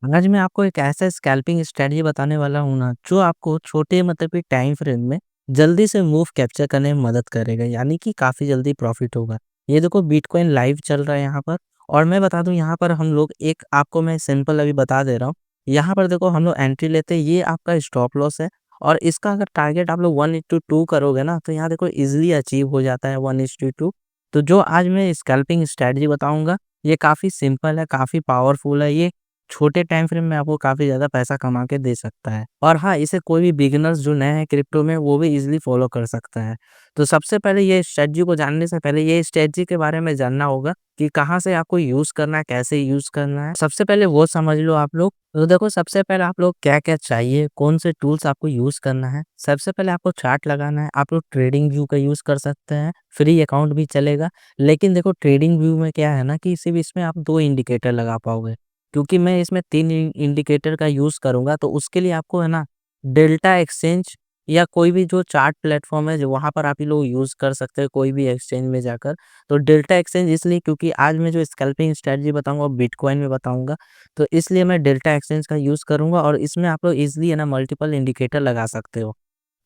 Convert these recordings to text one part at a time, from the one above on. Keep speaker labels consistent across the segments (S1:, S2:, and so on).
S1: आज मैं आपको एक ऐसा स्कैल्पिंग स्ट्रैटेजी बताने वाला हूँ ना, जो आपको छोटे मतलब कि टाइम फ्रेम में जल्दी से मूव कैप्चर करने में मदद करेगा, यानी कि काफ़ी जल्दी प्रॉफिट होगा। ये देखो बिटकॉइन लाइव चल रहा है यहाँ पर और मैं बता दूँ यहाँ पर हम लोग एक आपको मैं सिंपल अभी बता दे रहा हूँ। यहाँ पर देखो हम लोग एंट्री लेते हैं, ये आपका स्टॉप लॉस है और इसका अगर टारगेट आप लोग 1:2 करोगे ना, तो यहाँ देखो ईज़िली अचीव हो जाता है 1:2। तो जो आज मैं स्कैल्पिंग स्ट्रैटेजी बताऊँगा, ये काफ़ी सिंपल है, काफ़ी पावरफुल है। ये छोटे टाइम फ्रेम में आपको काफ़ी ज़्यादा पैसा कमा के दे सकता है। और हाँ, इसे कोई भी बिगिनर्स जो नए हैं क्रिप्टो में वो भी ईज़िली फ़ॉलो कर सकता है। तो सबसे पहले ये स्ट्रैटेजी को जानने से पहले ये स्ट्रैटेजी के बारे में जानना होगा कि कहाँ से आपको यूज़ करना है, कैसे यूज़ करना है। सबसे पहले वो समझ लो आप लोग। तो देखो सबसे पहले आप लोग क्या-क्या चाहिए, कौन से टूल्स आपको यूज़ करना है। सबसे पहले आपको चार्ट लगाना है, आप लोग ट्रेडिंग व्यू का यूज़ कर सकते हैं, फ्री अकाउंट भी चलेगा। लेकिन देखो ट्रेडिंग व्यू में क्या है ना कि सिर्फ़ इसमें आप 2 इंडिकेटर लगा पाओगे। क्योंकि मैं इसमें 3 इंडिकेटर का यूज़ करूँगा, तो उसके लिए आपको है ना डेल्टा एक्सचेंज या कोई भी जो चार्ट प्लेटफ़ॉर्म है, जो वहाँ पर आप ये लोग यूज़ कर सकते हैं कोई भी एक्सचेंज में जाकर। तो डेल्टा एक्सचेंज इसलिए क्योंकि आज मैं जो स्कैल्पिंग स्ट्रैटेजी बताऊँगा वो बिटकॉइन में बताऊँगा, तो इसलिए मैं डेल्टा एक्सचेंज का यूज़ करूँगा और इसमें आप लोग ईज़िली है ना मल्टीपल इंडिकेटर लगा सकते हो।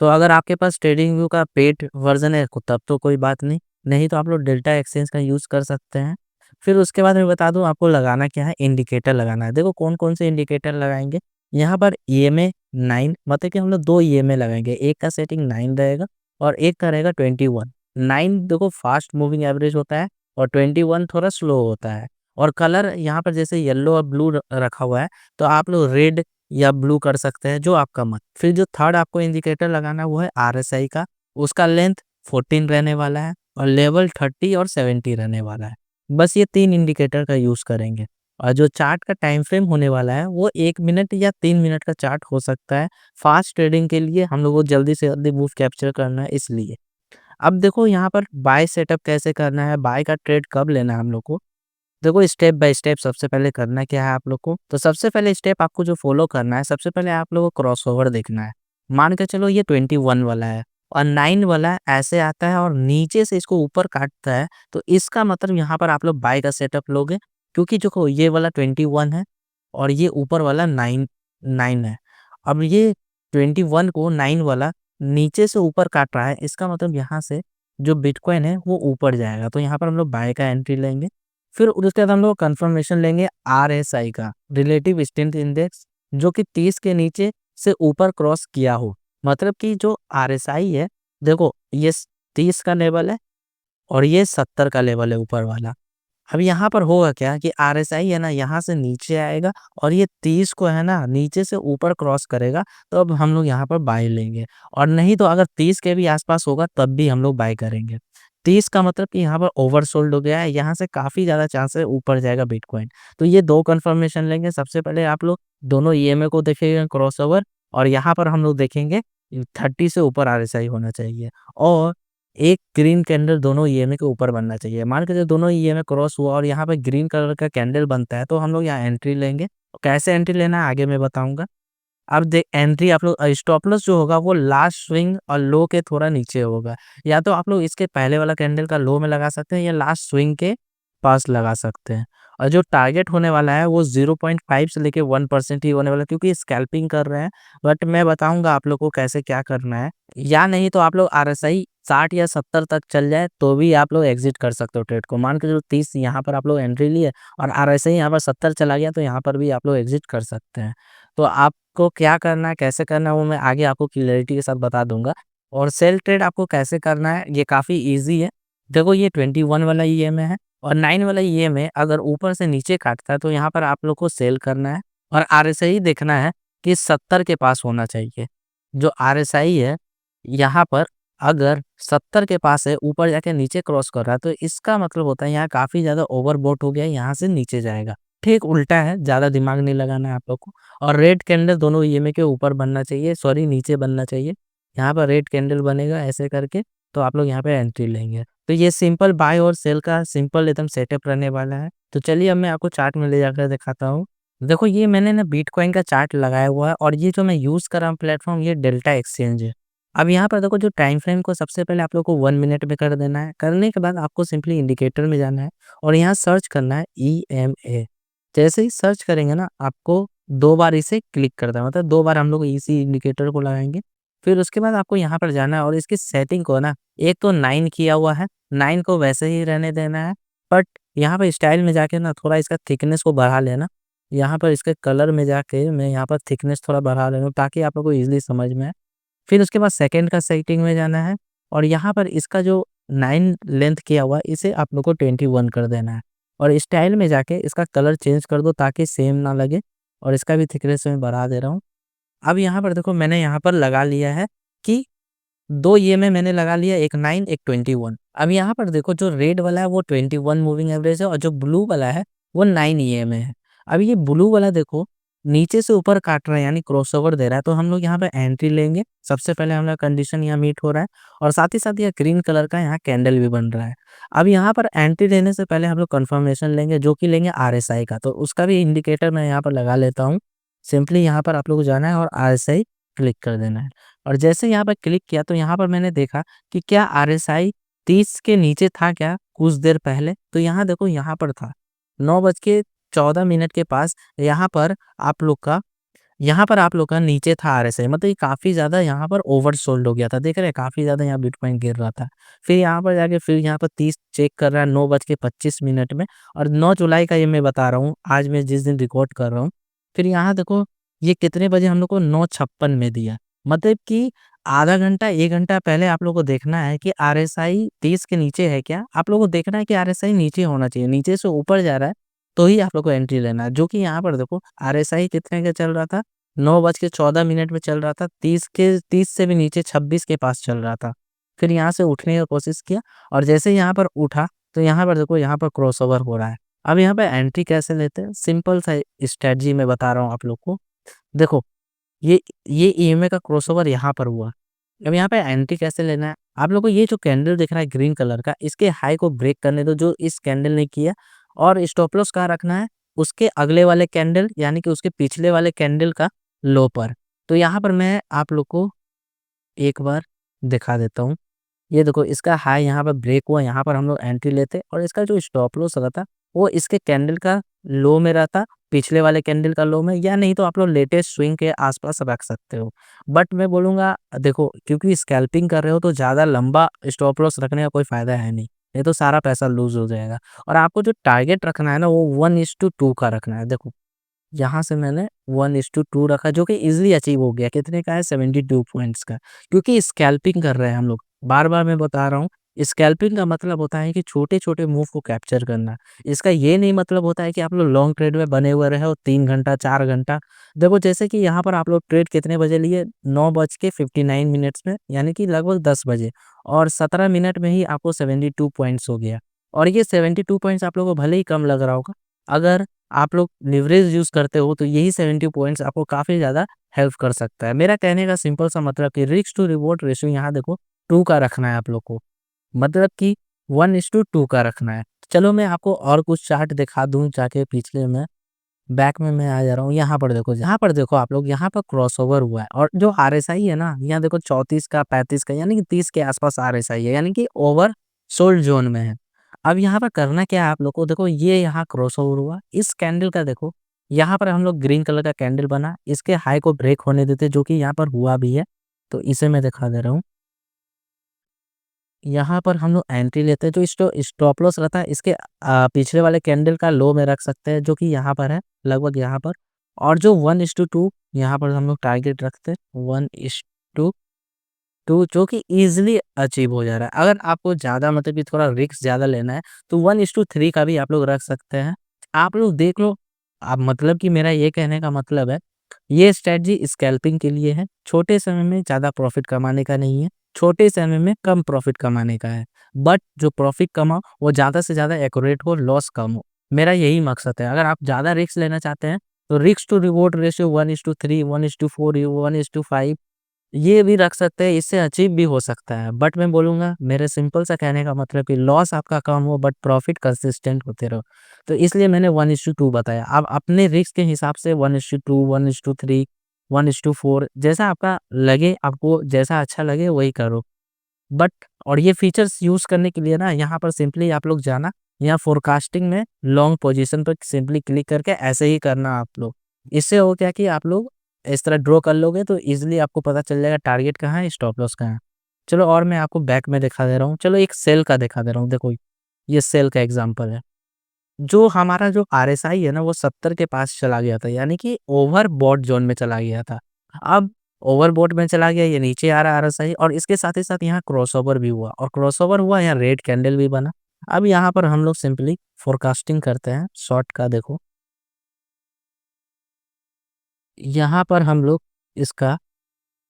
S1: तो अगर आपके पास ट्रेडिंग व्यू का पेड वर्ज़न है तब तो कोई बात नहीं, नहीं तो आप लोग डेल्टा एक्सचेंज का यूज़ कर सकते हैं। फिर उसके बाद मैं बता दूँ आपको लगाना क्या है, इंडिकेटर लगाना है। देखो कौन-कौन से इंडिकेटर लगाएँगे, यहाँ पर ईएमए 9 मतलब कि हम लोग 2 ईएमए लगाएँगे, एक का सेटिंग 9 रहेगा और एक का रहेगा 21। 9 देखो फास्ट मूविंग एवरेज होता है और 21 थोड़ा स्लो होता है और कलर यहाँ पर जैसे येलो और ब्लू रखा हुआ है, तो आप लोग रेड या ब्लू कर सकते हैं, जो आपका मन। फिर जो थर्ड आपको इंडिकेटर लगाना है वो है आरएसआई का, उसका लेंथ 14 रहने वाला है और लेवल 30 और 70 रहने वाला है। बस ये 3 इंडिकेटर का यूज़ करेंगे और जो चार्ट का टाइम फ्रेम होने वाला है वो 1 मिनट या 3 मिनट का चार्ट हो सकता है। फास्ट ट्रेडिंग के लिए हम लोग को जल्दी से जल्दी मूव कैप्चर करना है इसलिए। अब देखो यहाँ पर बाय सेटअप कैसे करना है, बाय का ट्रेड कब लेना है हम लोग को। देखो स्टेप बाय स्टेप सबसे पहले करना क्या है आप लोग को, तो सबसे पहले स्टेप आपको जो फ़ॉलो करना है, सबसे पहले आप लोगों को क्रॉसओवर देखना है। मान के चलो ये 21 वाला है और 9 वाला ऐसे आता है और नीचे से इसको ऊपर काटता है, तो इसका मतलब यहाँ पर आप लोग बाय का सेटअप लोगे क्योंकि देखो ये वाला 21 है और ये ऊपर वाला 9 है। अब ये 21 को 9 वाला नीचे से ऊपर काट रहा है, इसका मतलब यहाँ से जो बिटकॉइन है वो ऊपर जाएगा, तो यहाँ पर हम लोग बाय का एंट्री लेंगे। फिर उसके बाद हम लोग कंफर्मेशन लेंगे आरएसआई का, रिलेटिव स्ट्रेंथ इंडेक्स, जो कि 30 के नीचे से ऊपर क्रॉस किया हो। मतलब कि जो आरएसआई है, देखो ये 30 का लेवल है और ये 70 का लेवल है ऊपर वाला। अब यहाँ पर होगा क्या कि आरएसआई है ना यहाँ से नीचे आएगा और ये 30 को है ना नीचे से ऊपर क्रॉस करेगा, तो अब हम लोग यहाँ पर बाय लेंगे और नहीं तो अगर 30 के भी आसपास होगा तब भी हम लोग बाय करेंगे। 30 का मतलब कि यहाँ पर ओवरसोल्ड हो गया है, यहाँ से काफ़ी ज़्यादा चांस है ऊपर जाएगा बिटकॉइन। तो ये 2 कन्फर्मेशन लेंगे, सबसे पहले आप लोग दोनों ईएमए को देखेंगे क्रॉसओवर और यहाँ पर हम लोग देखेंगे 30 से ऊपर आरएसआई होना चाहिए और एक ग्रीन कैंडल दोनों ईएमए के ऊपर बनना चाहिए। मान के चलो दोनों ईएमए क्रॉस हुआ और यहाँ पे ग्रीन कलर का कैंडल बनता है, तो हम लोग यहाँ एंट्री लेंगे। कैसे एंट्री लेना है आगे मैं बताऊँगा। अब दे एंट्री आप लोग स्टॉप लॉस जो होगा वो लास्ट स्विंग और लो के थोड़ा नीचे होगा। या तो आप लोग इसके पहले वाला कैंडल का लो में लगा सकते हैं या लास्ट स्विंग के पास लगा सकते हैं। और जो टारगेट होने वाला है वो 0.5 से लेके 1% ही होने वाला है क्योंकि स्कैल्पिंग कर रहे हैं। बट मैं बताऊँगा आप लोग को कैसे क्या करना है। या नहीं तो आप लोग आरएसआई 60 या 70 तक चल जाए तो भी आप लोग एग्ज़िट कर सकते हो ट्रेड को। मान के चलो 30 यहाँ पर आप लोग एंट्री लिए और आरएसआई यहाँ पर 70 चला गया तो यहाँ पर भी आप लोग एग्ज़िट कर सकते हैं। तो आपको क्या करना है, कैसे करना है वो मैं आगे आपको क्लैरिटी के साथ बता दूँगा। और सेल ट्रेड आपको कैसे करना है ये काफ़ी ईज़ी है। देखो ये 21 वाला ईएमए है और 9 वाला ईएमए अगर ऊपर से नीचे काटता है तो यहाँ पर आप लोग को सेल करना है और आरएसआई देखना है कि 70 के पास होना चाहिए। जो आरएसआई है यहाँ पर अगर 70 के पास है, ऊपर जाके नीचे क्रॉस कर रहा है, तो इसका मतलब होता है यहाँ काफ़ी ज़्यादा ओवरबॉट हो गया है, यहाँ से नीचे जाएगा। ठीक उल्टा है, ज़्यादा दिमाग नहीं लगाना है आप लोग को और रेड कैंडल दोनों ईएमए के ऊपर बनना चाहिए, सॉरी नीचे बनना चाहिए। यहाँ पर रेड कैंडल बनेगा ऐसे करके, तो आप लोग यहाँ पे एंट्री लेंगे। तो ये सिंपल बाय और सेल का सिंपल एकदम सेटअप रहने वाला है। तो चलिए अब मैं आपको चार्ट में ले जाकर दिखाता हूँ। देखो ये मैंने ना बिटकॉइन का चार्ट लगाया हुआ है और ये जो मैं यूज़ कर रहा हूँ प्लेटफ़ॉर्म ये डेल्टा एक्सचेंज है। अब यहाँ पर देखो जो टाइम फ्रेम को सबसे पहले आप लोग को 1 मिनट में कर देना है। करने के बाद आपको सिंपली इंडिकेटर में जाना है और यहाँ सर्च करना है ईएमए। जैसे ही सर्च करेंगे ना आपको 2 बार इसे क्लिक करना है, मतलब 2 बार हम लोग इसी इंडिकेटर को लगाएँगे। फिर उसके बाद आपको यहाँ पर जाना है और इसकी सेटिंग को ना, एक तो 9 किया हुआ है, 9 को वैसे ही रहने देना है, बट यहाँ पे स्टाइल में जाके ना थोड़ा इसका थिकनेस को बढ़ा लेना। यहाँ पर इसके कलर में जाके मैं यहाँ पर थिकनेस थोड़ा बढ़ा ले रहा हूँ ताकि आप लोगों को ईज़िली समझ में आए। फिर उसके बाद सेकंड का सेटिंग में जाना है और यहाँ पर इसका जो 9 लेंथ किया हुआ है, इसे आप लोग को 21 कर देना है और स्टाइल में जाके इसका कलर चेंज कर दो ताकि सेम ना लगे और इसका भी थिकनेस मैं बढ़ा दे रहा हूँ। अब यहाँ पर देखो मैंने यहाँ पर लगा लिया है कि 2 ये में मैंने लगा लिया, एक 9 एक 21। अब यहाँ पर देखो जो रेड वाला है वो 21 मूविंग एवरेज है और जो ब्लू वाला है वो 9 ईए में है। अब ये ब्लू वाला देखो नीचे से ऊपर काट रहा है यानी क्रॉसओवर दे रहा है, तो हम लोग यहाँ पे एंट्री लेंगे। सबसे पहले हमारा कंडीशन यहाँ मीट हो रहा है और साथ ही साथ ये ग्रीन कलर का यहाँ कैंडल भी बन रहा है। अब यहाँ पर एंट्री लेने से पहले हम लोग कंफर्मेशन लेंगे जो कि लेंगे आरएसआई का, तो उसका भी इंडिकेटर मैं यहाँ पर लगा लेता हूँ। सिंपली यहाँ पर आप लोग को जाना है और आरएसआई क्लिक कर देना है और जैसे यहाँ पर क्लिक किया तो यहाँ पर मैंने देखा कि क्या आरएसआई 30 के नीचे था क्या कुछ देर पहले? तो यहाँ देखो यहाँ पर था। 9 बज के 14 मिनट के पास यहाँ पर आप लोग का नीचे था आरएसआई, मतलब ये काफ़ी ज़्यादा यहाँ पर ओवरसोल्ड हो गया था। देख रहे हैं काफ़ी ज़्यादा यहाँ बिटकॉइन गिर रहा था। फिर यहाँ पर जाके फिर यहाँ पर 30 चेक कर रहा है 9 बज के 25 मिनट में और 9 जुलाई का ये मैं बता रहा हूँ, आज मैं जिस दिन रिकॉर्ड कर रहा हूँ। फिर यहाँ देखो ये कितने बजे हम लोग को 9:56 में दिया। मतलब कि आधा घंटा, 1 घंटा पहले आप लोगों को देखना है कि आरएसआई 30 के नीचे है क्या? आप लोगों को देखना है कि आरएसआई नीचे होना चाहिए, नीचे से ऊपर जा रहा है, तो ही आप लोग को एंट्री लेना है। जो कि यहाँ पर देखो आरएसआई कितने का चल रहा था? 9 बज के 14 मिनट में चल रहा था, 30 से भी नीचे 26 के पास चल रहा था। फिर यहाँ से उठने का कोशिश किया और जैसे ही यहाँ पर उठा, तो यहाँ पर देखो यहाँ पर क्रॉसओवर हो रहा है। अब यहाँ पे एंट्री कैसे लेते हैं? सिंपल सा स्ट्रेटजी मैं बता रहा हूँ आप लोग को। देखो ये ये ईएमए का क्रॉसओवर यहाँ पर हुआ। अब यहाँ पे एंट्री कैसे लेना है? आप लोग को ये जो कैंडल दिख रहा है ग्रीन कलर का, इसके हाई को ब्रेक करने दो जो इस कैंडल ने किया और स्टॉप लॉस कहाँ रखना है? उसके अगले वाले कैंडल यानी कि उसके पिछले वाले कैंडल का लो पर। तो यहाँ पर मैं आप लोग को एक बार दिखा देता हूँ। ये देखो इसका हाई यहाँ पर ब्रेक हुआ, यहाँ पर हम लोग एंट्री लेते और इसका जो स्टॉप लॉस रहता वो इसके कैंडल का लो में रहता, पिछले वाले कैंडल का लो में, या नहीं तो आप लोग लेटेस्ट स्विंग के आसपास रख सकते हो। बट मैं बोलूँगा देखो क्योंकि स्कैल्पिंग कर रहे हो तो ज़्यादा लंबा स्टॉप लॉस रखने का कोई फ़ायदा है नहीं तो सारा पैसा लूज़ हो जाएगा और आपको जो टारगेट रखना है ना वो 1:2 का रखना है। देखो यहाँ से मैंने 1:2 रखा जो कि ईज़िली अचीव हो गया। कितने का है? 72 पॉइंट्स का। क्योंकि स्कैल्पिंग कर रहे हैं हम लोग। बार-बार मैं बता रहा हूँ, स्कैल्पिंग का मतलब होता है कि छोटे-छोटे मूव को कैप्चर करना। इसका ये नहीं मतलब होता है कि आप लोग लॉन्ग ट्रेड में बने हुए रहे हो 3 घंटा, 4 घंटा। देखो जैसे कि यहाँ पर आप लोग ट्रेड कितने बजे लिए? 9 बज के 59 मिनट्स में, यानी कि लगभग 10 बजे और 17 मिनट में ही आपको 72 पॉइंट्स हो गया। और ये 72 पॉइंट्स आप लोगों को भले ही कम लग रहा होगा, अगर आप लोग लिवरेज यूज़ करते हो तो यही 70 पॉइंट्स आपको काफ़ी ज़्यादा हेल्प कर सकता है। मेरा कहने का सिंपल सा मतलब कि रिस्क टू रिवॉर्ड रेशियो यहाँ देखो 2 का रखना है आप लोग को। मतलब कि 1:2 का रखना है। चलो मैं आपको और कुछ चार्ट दिखा दूँ जाके पिछले में, बैक में मैं आ जा रहा हूँ। यहाँ पर देखो आप लोग, यहाँ पर क्रॉसओवर हुआ है और जो आरएसआई है ना, यहाँ देखो 34 का, 35 का, यानी कि 30 के आसपास आरएसआई है, यानी कि ओवर सोल्ड ज़ोन में है। अब यहाँ पर करना क्या है आप लोग को? देखो ये यहाँ क्रॉसओवर हुआ, इस कैंडल का देखो, यहाँ पर हम लोग ग्रीन कलर का कैंडल बना, इसके हाई को ब्रेक होने देते जो कि यहाँ पर हुआ भी है। तो इसे मैं दिखा दे रहा हूँ। यहाँ पर हम लोग एंट्री लेते हैं, जो स्टॉप लॉस रहता है इसके पिछले वाले कैंडल का लो में रख सकते हैं जो कि यहाँ पर है, लगभग यहाँ पर। और जो 1:2 यहाँ पर हम लोग टारगेट रखते हैं 1:2 जो कि ईज़िली अचीव हो जा रहा है। अगर आपको ज़्यादा मतलब कि थोड़ा रिस्क ज़्यादा लेना है तो 1:3 का भी आप लोग रख सकते हैं। आप लोग देख लो, अब मतलब कि मेरा ये कहने का मतलब है, ये स्ट्रैटेजी स्कैल्पिंग के लिए है। छोटे समय में ज़्यादा प्रॉफ़िट कमाने का नहीं है, छोटे समय में कम प्रॉफ़िट कमाने का है। बट जो प्रॉफ़िट कमाओ वो ज़्यादा से ज़्यादा एक्यूरेट हो, लॉस कम हो। मेरा यही मकसद है। अगर आप ज़्यादा रिस्क लेना चाहते हैं तो रिस्क टू रिवॉर्ड रेशियो 1:3, 1:4, 1:5 ये भी रख सकते हैं, इससे अचीव भी हो सकता है। बट मैं बोलूँगा मेरे सिंपल सा कहने का मतलब कि लॉस आपका कम हो बट प्रॉफ़िट कंसिस्टेंट होते रहो। तो इसलिए मैंने 1:2 बताया। आप अपने रिस्क के हिसाब से 1:2, 1:3, 1:4 जैसा आपका लगे, आपको जैसा अच्छा लगे वही करो। बट और ये फीचर्स यूज़ करने के लिए ना यहाँ पर सिंपली आप लोग जाना, यहाँ फ़ोरकास्टिंग में लॉन्ग पोज़ीशन पर सिंपली क्लिक करके ऐसे ही करना आप लोग। इससे हो क्या कि आप लोग इस तरह ड्रॉ कर लोगे तो ईज़िली आपको पता चल जाएगा टारगेट कहाँ है, स्टॉप लॉस कहाँ है। चलो और मैं आपको बैक में दिखा दे रहा हूँ। चलो एक सेल का दिखा दे रहा हूँ। देखो ये सेल का एग्ज़ाम्पल है। जो हमारा जो आरएसआई है ना वो 70 के पास चला गया था, यानी कि ओवरबॉट ज़ोन में चला गया था। अब ओवरबॉट में चला गया, ये नीचे आ रहा है आरएसआई और इसके साथ ही साथ यहाँ क्रॉसओवर भी हुआ और क्रॉसओवर हुआ, यहाँ रेड कैंडल भी बना। अब यहाँ पर हम लोग सिंपली फोरकास्टिंग करते हैं शॉर्ट का। देखो यहाँ पर हम लोग इसका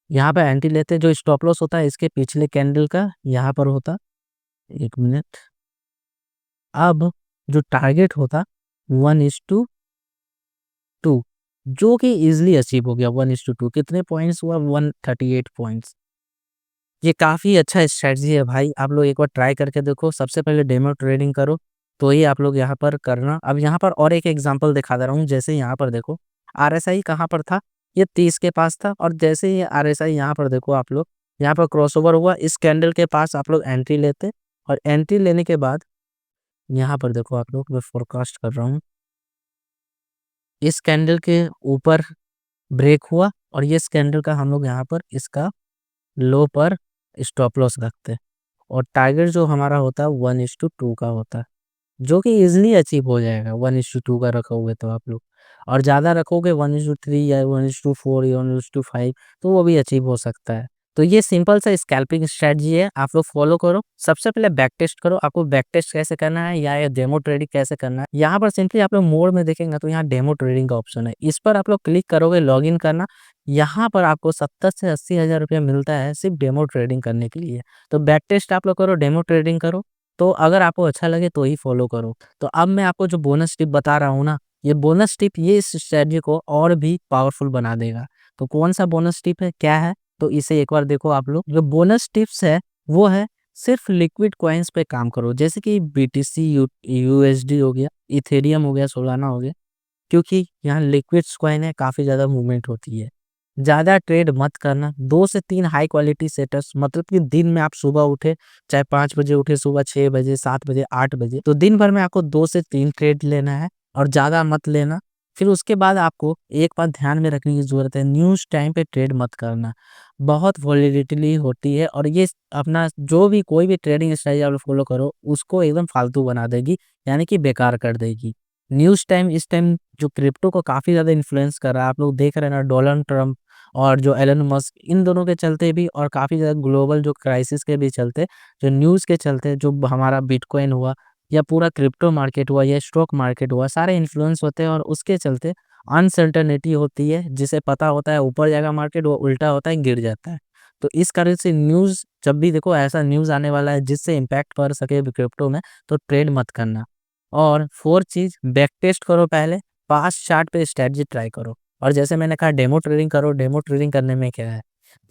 S1: यहाँ पे एंट्री लेते हैं, जो स्टॉप लॉस होता है इसके पिछले कैंडल का यहाँ पर होता। 1 मिनट। अब जो टारगेट होता 1:2 जो कि ईज़िली अचीव हो गया। 1:2 कितने पॉइंट्स हुआ? 138 पॉइंट्स। ये काफ़ी अच्छा स्ट्रैटेजी है भाई, आप लोग एक बार ट्राई करके देखो। सबसे पहले डेमो ट्रेडिंग करो, तो ही आप लोग यहाँ पर करना। अब यहाँ पर और एक एग्ज़ाम्पल दिखा दे रहा हूँ, जैसे यहाँ पर देखो आरएसआई कहाँ पर था? ये 30 के पास था और जैसे ही आरएसआई यहाँ पर देखो आप लोग, यहाँ पर क्रॉसओवर हुआ, इस कैंडल के पास आप लोग एंट्री लेते और एंट्री लेने के बाद यहाँ पर देखो आप लोग, मैं फ़ोरकास्ट कर रहा हूँ, इस कैंडल के ऊपर ब्रेक हुआ और ये इस कैंडल का हम लोग यहाँ पर इसका लो पर स्टॉप लॉस रखते हैं और टारगेट जो हमारा होता है 1:2 का होता है, जो कि ईज़िली अचीव हो जाएगा। 1:2 का रखोगे तो आप लोग, और ज़्यादा रखोगे 1:3 या 1:4 या 1:5 तो वो भी अचीव हो सकता है। तो ये सिंपल सा स्कैल्पिंग स्ट्रैटेजी है, आप लोग फॉलो करो। सबसे पहले बैक टेस्ट करो, आपको बैक टेस्ट कैसे करना है या ये डेमो ट्रेडिंग कैसे करना है। यहाँ पर सिंपली आप लोग मोड में देखेंगे तो यहाँ डेमो ट्रेडिंग का ऑप्शन है, इस पर आप लोग क्लिक करोगे, लॉगिन करना। यहाँ पर आपको 70 से 80 हज़ार रुपया मिलता है सिर्फ डेमो ट्रेडिंग करने के लिए। तो बैक टेस्ट आप लोग करो, डेमो ट्रेडिंग करो, तो अगर आपको अच्छा लगे तो ही फॉलो करो। तो अब मैं आपको जो बोनस टिप बता रहा हूँ ना, ये बोनस टिप ये इस स्ट्रैटेजी को और भी पावरफुल बना देगा। तो कौन-सा बोनस टिप है, क्या है? तो इसे एक बार देखो आप लोग। जो बोनस टिप्स है, वो है सिर्फ़ लिक्विड कॉइन्स पे काम करो, जैसे कि बीटीसी, यूएसडी हो गया, इथेरियम हो गया, सोलाना हो गया। क्योंकि यहाँ लिक्विड्स कॉइन है, काफ़ी ज़्यादा मूवमेंट होती है। ज़्यादा ट्रेड मत करना, 2 से 3 हाई क्वालिटी सेटर्स, मतलब कि दिन में आप सुबह उठे, चाहे 5 बजे उठे, सुबह 6 बजे, 7 बजे, 8 बजे, तो दिन भर में आपको 2 से 3 ट्रेड लेना है और ज़्यादा मत लेना। फिर उसके बाद आपको एक बात ध्यान में रखने की ज़रूरत है, न्यूज़ टाइम पे ट्रेड मत करना। बहुत वोलेटिलिटी होती है और ये अपना जो भी कोई भी ट्रेडिंग स्ट्रेटजी आप फॉलो करो, उसको एकदम फालतू बना देगी, यानी कि बेकार कर देगी। न्यूज़ टाइम इस टाइम जो क्रिप्टो को काफ़ी ज़्यादा इन्फ्लुएंस कर रहा है, आप लोग देख रहे हैं ना, डोनाल्ड ट्रम्प और जो एलन मस्क, इन दोनों के चलते भी और काफ़ी ज़्यादा ग्लोबल जो क्राइसिस के भी चलते, जो न्यूज़ के चलते, जो हमारा बिटकॉइन हुआ या पूरा क्रिप्टो मार्केट हुआ या स्टॉक मार्केट हुआ, सारे इन्फ्लुएंस होते हैं और उसके चलते अनसर्टेनिटी होती है, जिसे पता होता है ऊपर जाएगा मार्केट, वो उल्टा होता है, गिर जाता है। तो इस कारण से न्यूज़, जब भी देखो ऐसा न्यूज़ आने वाला है जिससे इम्पैक्ट पड़ सके क्रिप्टो में, तो ट्रेड मत करना। और 4 चीज़, बैक टेस्ट करो पहले, पास्ट चार्ट पे स्ट्रैटेजी ट्राई करो और जैसे मैंने कहा डेमो ट्रेडिंग करो, डेमो ट्रेडिंग करने में क्या है।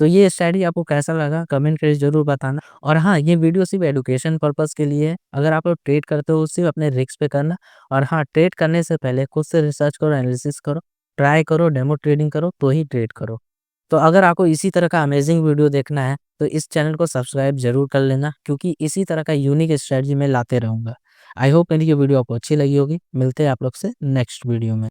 S1: तो ये स्ट्रैटेजी आपको कैसा लगा कमेंट करके ज़रूर बताना। और हाँ, ये वीडियो सिर्फ़ एजुकेशन पर्पज़ के लिए है। अगर आप लोग ट्रेड करते हो सिर्फ़ अपने रिस्क पे करना। और हाँ, ट्रेड करने से पहले खुद से रिसर्च करो, एनालिसिस करो, ट्राई करो, डेमो ट्रेडिंग करो तो ही ट्रेड करो। तो अगर आपको इसी तरह का अमेजिंग वीडियो देखना है, तो इस चैनल को सब्सक्राइब ज़रूर कर लेना, क्योंकि इसी तरह का यूनिक स्ट्रैटेजी मैं लाते रहूँगा। आई होप मेरी ये वीडियो आपको अच्छी लगी होगी। मिलते हैं आप लोग से नेक्स्ट वीडियो में।